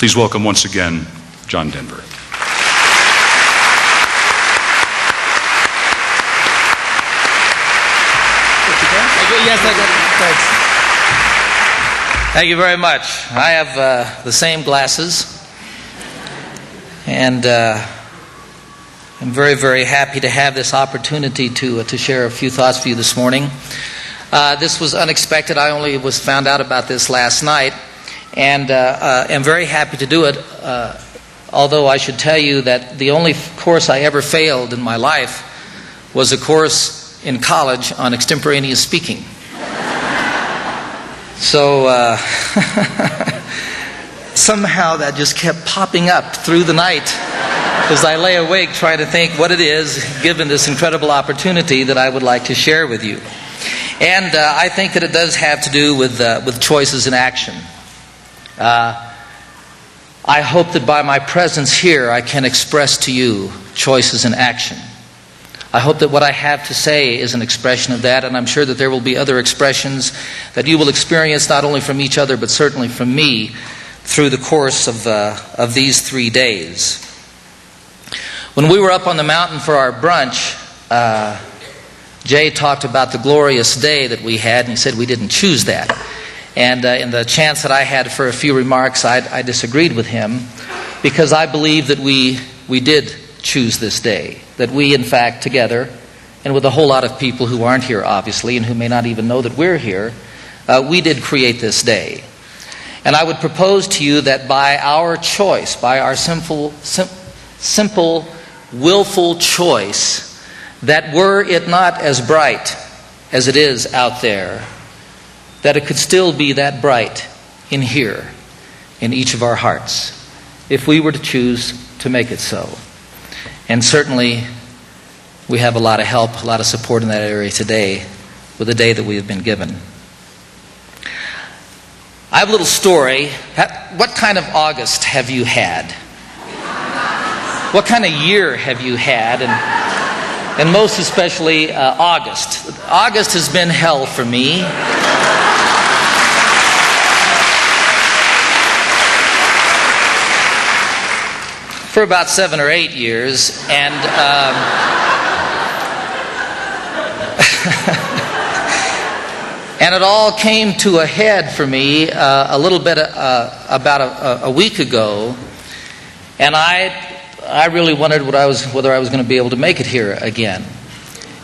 Please welcome once again, John Denver. Yes, thanks. Thank you very much. I have the same glasses, and I'm very, very happy to have this opportunity to share a few thoughts with you this morning. This was unexpected. I only found out about this last night, and am very happy to do it, although I should tell you that the only course I ever failed in my life was a course in college on extemporaneous speaking. So somehow that just kept popping up through the night as I lay awake trying to think what it is, given this incredible opportunity, that I would like to share with you. And I think that it does have to do with choices in action. I hope that by my presence here I can express to you choices in action. I hope that what I have to say is an expression of that, and I'm sure that there will be other expressions that you will experience not only from each other but certainly from me through the course of these 3 days. When we were up on the mountain for our brunch, Jay talked about the glorious day that we had, and he said we didn't choose that. And in the chance that I had for a few remarks, I disagreed with him, because I believe that we did choose this day. That we, in fact, together, and with a whole lot of people who aren't here, obviously, and who may not even know that we're here, we did create this day. And I would propose to you that by our choice, by our simple, willful choice, that were it not as bright as it is out there, that it could still be that bright in here, in each of our hearts, if we were to choose to make it so. And certainly, we have a lot of help, a lot of support in that area today with the day that we have been given. I have a little story. What kind of August have you had? What kind of year have you had? And most especially August. August has been hell for me. For about 7 or 8 years, and and it all came to a head for me a little bit about a week ago, and I really wondered whether I was going to be able to make it here again.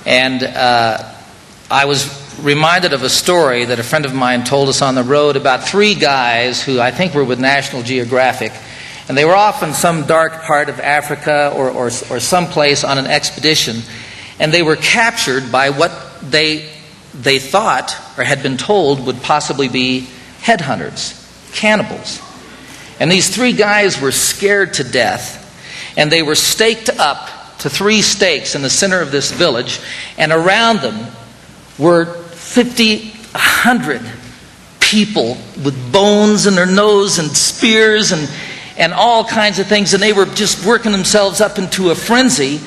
And I was reminded of a story that a friend of mine told us on the road about 3 guys who I think were with National Geographic. And they were off in some dark part of Africa or someplace on an expedition. And they were captured by what they thought or had been told would possibly be headhunters, cannibals. And these 3 guys were scared to death. And they were staked up to 3 stakes in the center of this village. And around them were 50, 100 people with bones in their nose and spears and all kinds of things, and they were just working themselves up into a frenzy,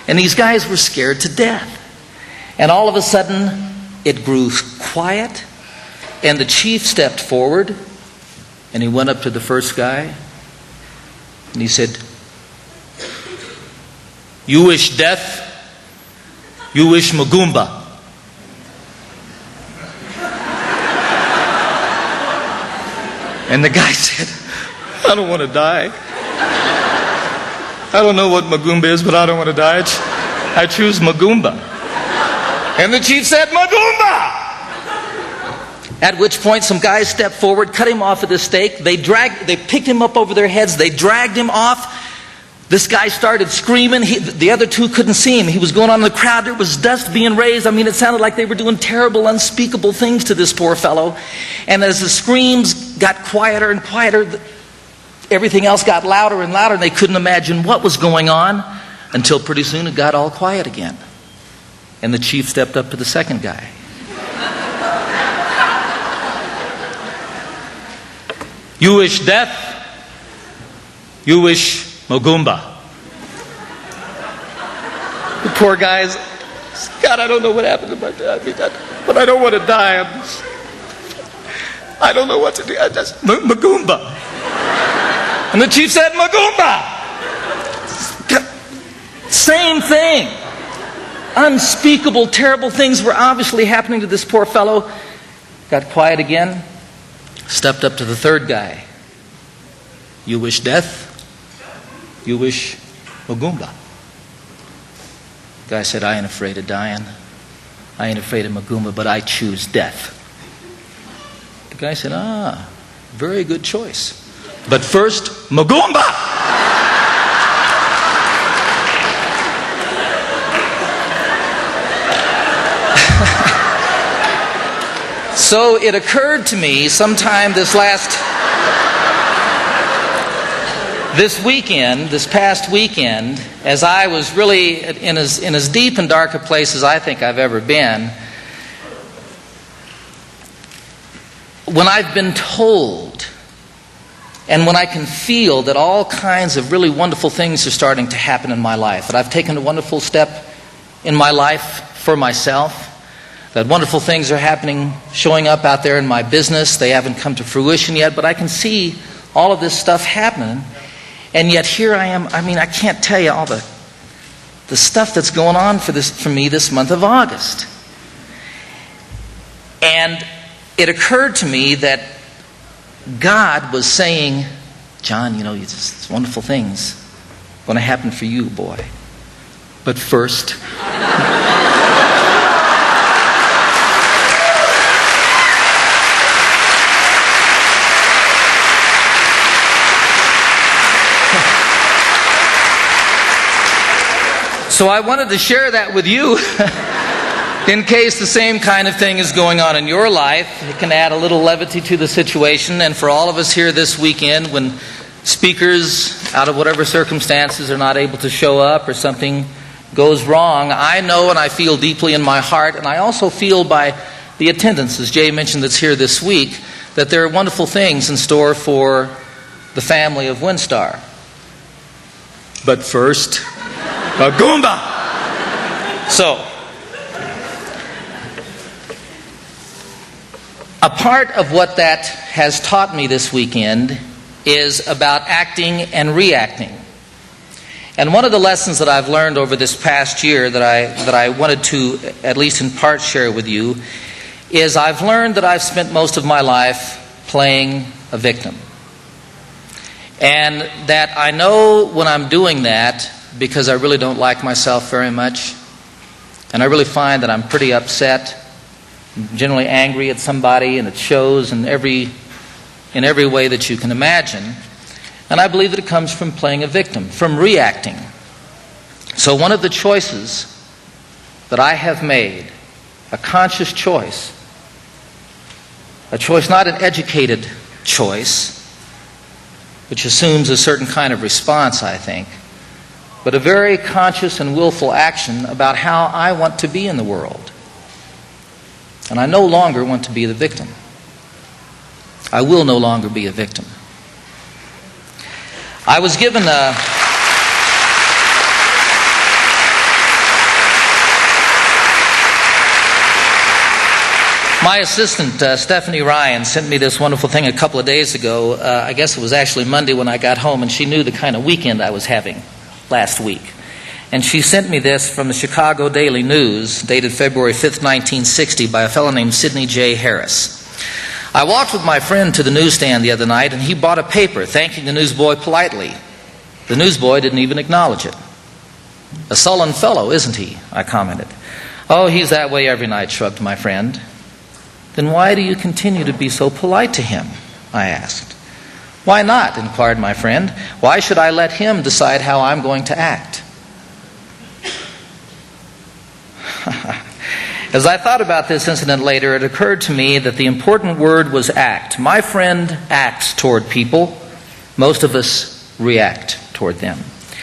and these guys were scared to death. And all of a sudden, it grew quiet, and the chief stepped forward, and he went up to the first guy, and he said, "You wish death? You wish Magumba." And the guy said, "I don't want to die. I don't know what Magumba is, but I don't want to die. I choose Magumba." And the chief said, "Magumba!" At which point some guys stepped forward, cut him off of the stake. They picked him up over their heads. They dragged him off. This guy started screaming. The other 2 couldn't see him. He was going on in the crowd. There was dust being raised. I mean, it sounded like they were doing terrible, unspeakable things to this poor fellow. And as the screams got quieter and quieter, everything else got louder and louder, and they couldn't imagine what was going on until pretty soon it got all quiet again. And the chief stepped up to the second guy. "You wish death? You wish Magumba." The poor guys, "God, I don't know what happened to my dad, but I don't want to die. I don't know what to do. Magumba." And the chief said, Magumba! Same thing. Unspeakable, terrible things were obviously happening to this poor fellow. Got quiet again. Stepped up to the third guy. You wish death? You wish Magumba? The guy said, I ain't afraid of dying. I ain't afraid of Magumba, but I choose death. The guy said, very good choice. But first, Magumba! So it occurred to me sometime this past weekend, as I was really in as deep and dark a place as I think I've ever been, when I've been told and when I can feel that all kinds of really wonderful things are starting to happen in my life, that I've taken a wonderful step in my life for myself, that wonderful things are happening, showing up out there in my business. They haven't come to fruition yet, but I can see all of this stuff happening. And yet here I am. I mean, I can't tell you all the stuff that's going on for me this month of August. And it occurred to me that God was saying, John, it's wonderful things going to happen for you, boy. But first... So I wanted to share that with you in case the same kind of thing is going on in your life. It can add a little levity to the situation. And for all of us here this weekend, when speakers, out of whatever circumstances, are not able to show up or something goes wrong, I know and I feel deeply in my heart, and I also feel by the attendance, as Jay mentioned, that's here this week, that there are wonderful things in store for the family of Windstar. But first... Magumba! So, a part of what that has taught me this weekend is about acting and reacting. And one of the lessons that I've learned over this past year that I wanted to, at least in part, share with you is I've learned that I've spent most of my life playing a victim. And that I know when I'm doing that, because I really don't like myself very much, and I really find that I'm pretty upset, generally angry at somebody, and it shows in every way that you can imagine. And I believe that it comes from playing a victim, from reacting. So one of the choices that I have made, a conscious choice, a choice, not an educated choice, which assumes a certain kind of response, I think, but a very conscious and willful action about how I want to be in the world. And I no longer want to be the victim. I will no longer be a victim. I was given my assistant, Stephanie Ryan, sent me this wonderful thing a couple of days ago. I guess it was actually Monday when I got home, and she knew the kind of weekend I was having last week. And she sent me this from the Chicago Daily News, dated February 5th, 1960, by a fellow named Sidney J. Harris. I walked with my friend to the newsstand the other night, and he bought a paper thanking the newsboy politely. The newsboy didn't even acknowledge it. A sullen fellow, isn't he? I commented. Oh, he's that way every night, shrugged my friend. Then why do you continue to be so polite to him? I asked. Why not? Inquired my friend. Why should I let him decide how I'm going to act? As I thought about this incident later, it occurred to me that the important word was act. My friend acts toward people. Most of us react toward them.